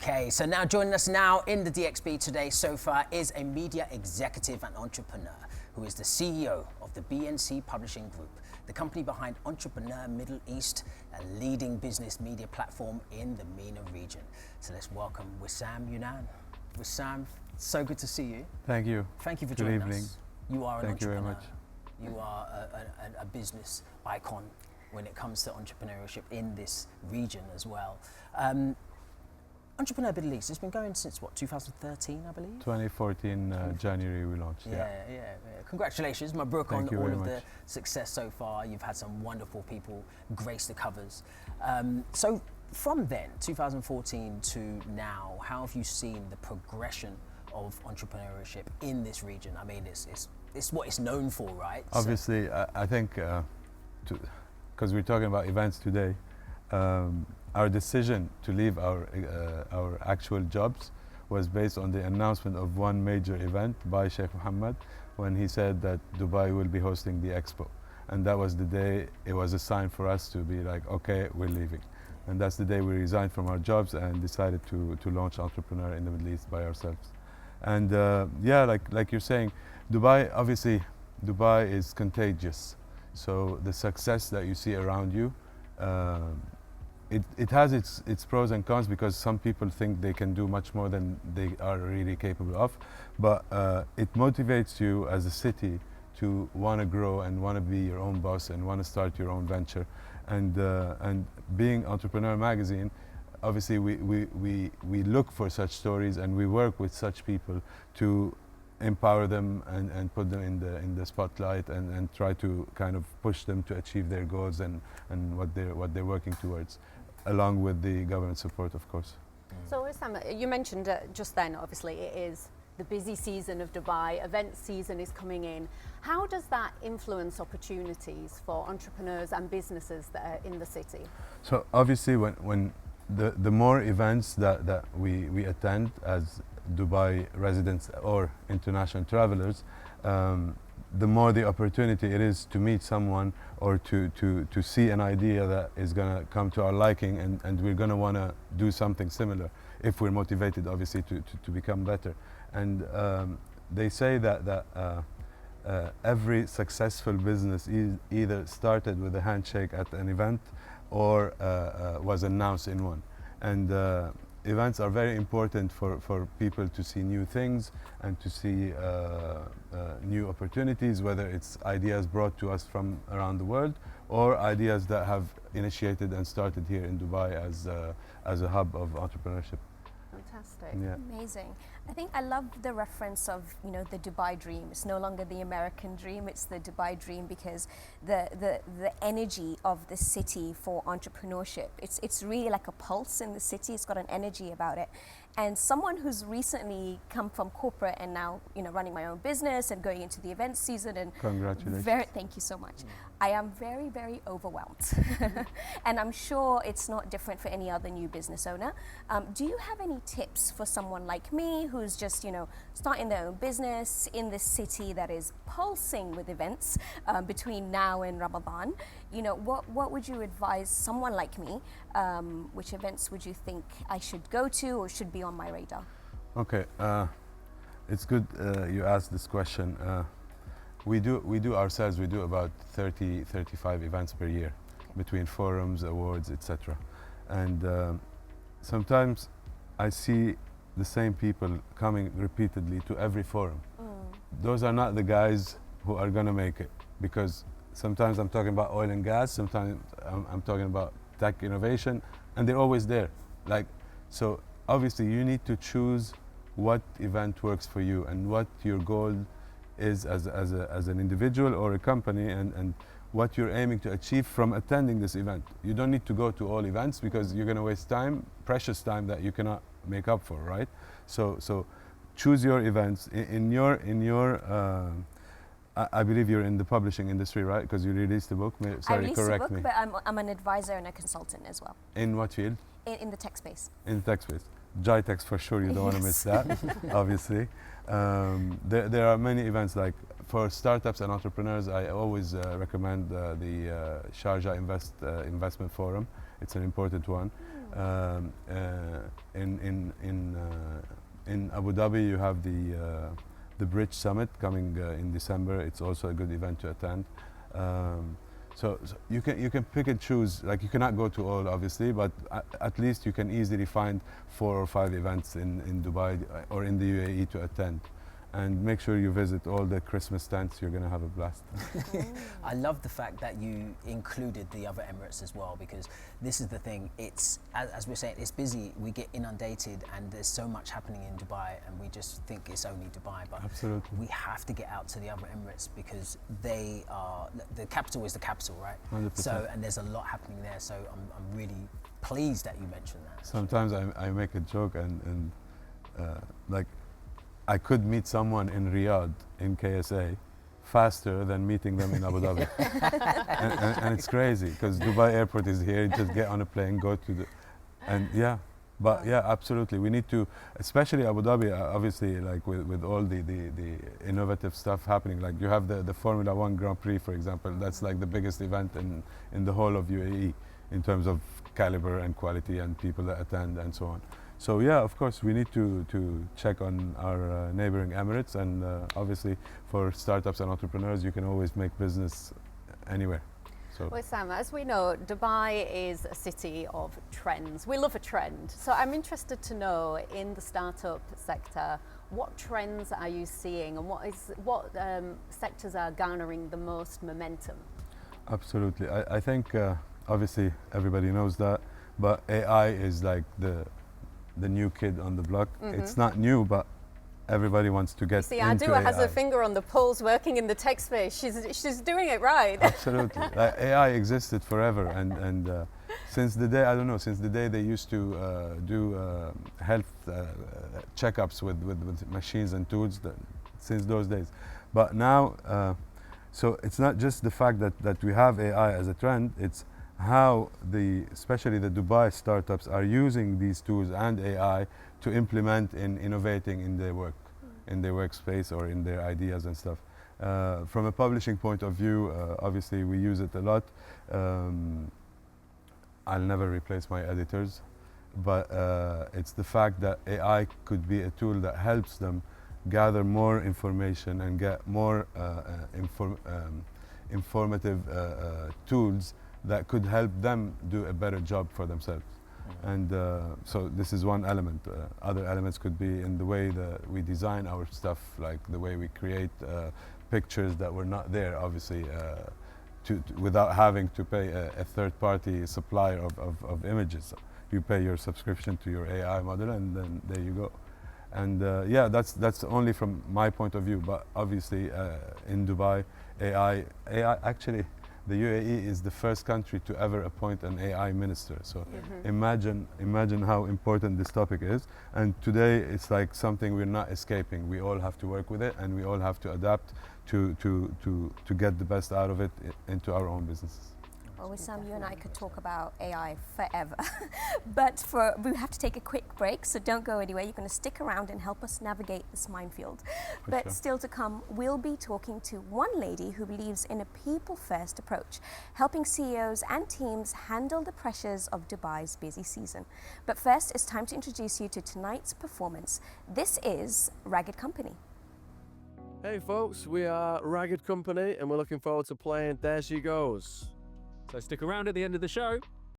Okay, so now joining us now in the DXB Today sofa is a media executive and entrepreneur who is the CEO of the BNC Publishing Group, the company behind Entrepreneur Middle East, a leading business media platform in the MENA region. So let's welcome Wissam Younane. Wissam, so good to see you. Thank you. Thank you for Good joining evening. us. You are an Thank you entrepreneur. very much. You are a business icon when it comes to entrepreneurship in this region as well. Entrepreneur Middle East, it's been going since what, 2013, I believe? 2014 January we launched. Yeah. Congratulations, Mabruk, on you all very of the much. success so far. You've had some wonderful people grace the covers. So from then, 2014 to now, how have you seen the progression of entrepreneurship in this region? I mean, it's what it's known for, right? Obviously, I think, because we're talking about events today, our decision to leave our actual jobs was based on the announcement of one major event by Sheikh Mohammed when he said that Dubai will be hosting the Expo. And that was the day, it was a sign for us to be like, okay, we're leaving. And that's the day we resigned from our jobs and decided to launch Entrepreneur in the Middle East by ourselves. And yeah, like you're saying, Dubai, obviously, Dubai is contagious. So the success that you see around you, it has its pros and cons because some people think they can do much more than they are really capable of. But it motivates you as a city to want to grow and want to be your own boss and want to start your own venture. And being Entrepreneur Magazine, obviously we look for such stories and we work with such people to empower them and put them in the spotlight and try to kind of push them to achieve their goals and what they're working towards, along with the government support, of course. So Wissam, you mentioned just then, obviously it is the busy season of Dubai, event season is coming in. How does that influence opportunities for entrepreneurs and businesses that are in the city? So obviously when the more events that we attend as Dubai residents or international travelers, the more the opportunity it is to meet someone or to see an idea that is going to come to our liking and we're going to want to do something similar if we're motivated, obviously, to become better. And they say that every successful business either started with a handshake at an event or was announced in one. And events are very important for people to see new things and to see new opportunities, whether it's ideas brought to us from around the world or ideas that have initiated and started here in Dubai as a hub of entrepreneurship. Fantastic. Yeah. Amazing. I think I love the reference of, the Dubai dream. It's no longer the American dream, it's the Dubai dream because the energy of the city for entrepreneurship, it's really like a pulse in the city. It's got an energy about it. And someone who's recently come from corporate and now, running my own business and going into the event season and congratulations. Thank you so much. I am very, very overwhelmed. And I'm sure it's not different for any other new business owner. Do you have any tips for someone like me who's just, starting their own business in this city that is pulsing with events between now and Ramadan? What would you advise someone like me? Which events would you think I should go to or should be on my radar? Okay, it's good you asked this question. We do ourselves, we do about 35 events per year, between forums, awards, etc. And sometimes I see the same people coming repeatedly to every forum. Those are not the guys who are gonna make it, because sometimes I'm talking about oil and gas, sometimes I'm talking about tech innovation, and they're always there. So obviously you need to choose what event works for you and what your goal is as an individual or a company and what you're aiming to achieve from attending this event. You don't need to go to all events because you're going to waste time, precious time that you cannot make up for, right? So choose your events. I believe you're in the publishing industry, right? Because you released the book. Sorry, correct me. But I'm an advisor and a consultant as well. In what field? In the tech space. In the tech space. GITEX for sure, you don't want to miss that, obviously. There are many events, like for startups and entrepreneurs, I always recommend the Sharjah Investment Forum. It's an important one. Um, in Abu Dhabi, you have the Bridge Summit coming in December. It's also a good event to attend. So you can pick and choose. Like, you cannot go to all, obviously, but at least you can easily find 4 or 5 events in Dubai or in the UAE to attend. And make sure you visit all the Christmas tents. You're going to have a blast. I love the fact that you included the other Emirates as well, because this is the thing. It's, as we're saying, it's busy. We get inundated, and there's so much happening in Dubai, and we just think it's only Dubai. But Absolutely. we have to get out to the other Emirates, because they are, the capital is the capital, right? 100%. So, and there's a lot happening there. So I'm really pleased that you mentioned that. Sometimes I make a joke and like, I could meet someone in Riyadh, in KSA, faster than meeting them in Abu Dhabi. and it's crazy, because Dubai airport is here. You just get on a plane, go to the... And yeah, but yeah, absolutely. We need to, especially Abu Dhabi, obviously, like with all the innovative stuff happening. Like, you have the Formula 1 Grand Prix, for example. That's like the biggest event in the whole of UAE in terms of caliber and quality and people that attend and so on. So yeah, of course, we need to check on our neighboring Emirates, and obviously for startups and entrepreneurs, you can always make business anywhere. So. Well, Sam, as we know, Dubai is a city of trends. We love a trend. So I'm interested to know, in the startup sector, what trends are you seeing, and what sectors are garnering the most momentum? Absolutely. I think obviously everybody knows that, but AI is like the new kid on the block. Mm-hmm. It's not new, but everybody wants to get See, into Adua AI. has her finger on the pulse, working in the tech space. She's doing it right. Absolutely. Like, AI existed forever, and since the day, I don't know, since the day they used to do health checkups with machines and tools, since those days. But now, so it's not just the fact that we have AI as a trend, it's how especially the Dubai startups are using these tools and AI to implement in innovating in their work, in their workspace, or in their ideas and stuff. From a publishing point of view, obviously we use it a lot. I'll never replace my editors, but it's the fact that AI could be a tool that helps them gather more information and get more informative tools that could help them do a better job for themselves. Mm-hmm. And so this is one element. Other elements could be in the way that we design our stuff, like the way we create pictures that were not there, obviously, without having to pay a third-party supplier of images. You pay your subscription to your AI model, and then there you go. And yeah, that's only from my point of view. But obviously, in Dubai, AI actually, the UAE is the first country to ever appoint an AI minister. So imagine how important this topic is. And today it's like something we're not escaping. We all have to work with it, and we all have to adapt to get the best out of it into our own businesses. Well, Wissam, you and I could talk about AI forever, but we have to take a quick break, so don't go anywhere. You're going to stick around and help us navigate this minefield. But sure. Still to come, we'll be talking to one lady who believes in a people-first approach, helping CEOs and teams handle the pressures of Dubai's busy season. But first, it's time to introduce you to tonight's performance. This is Ragged Company. Hey folks, we are Ragged Company, and we're looking forward to playing There She Goes. So stick around at the end of the show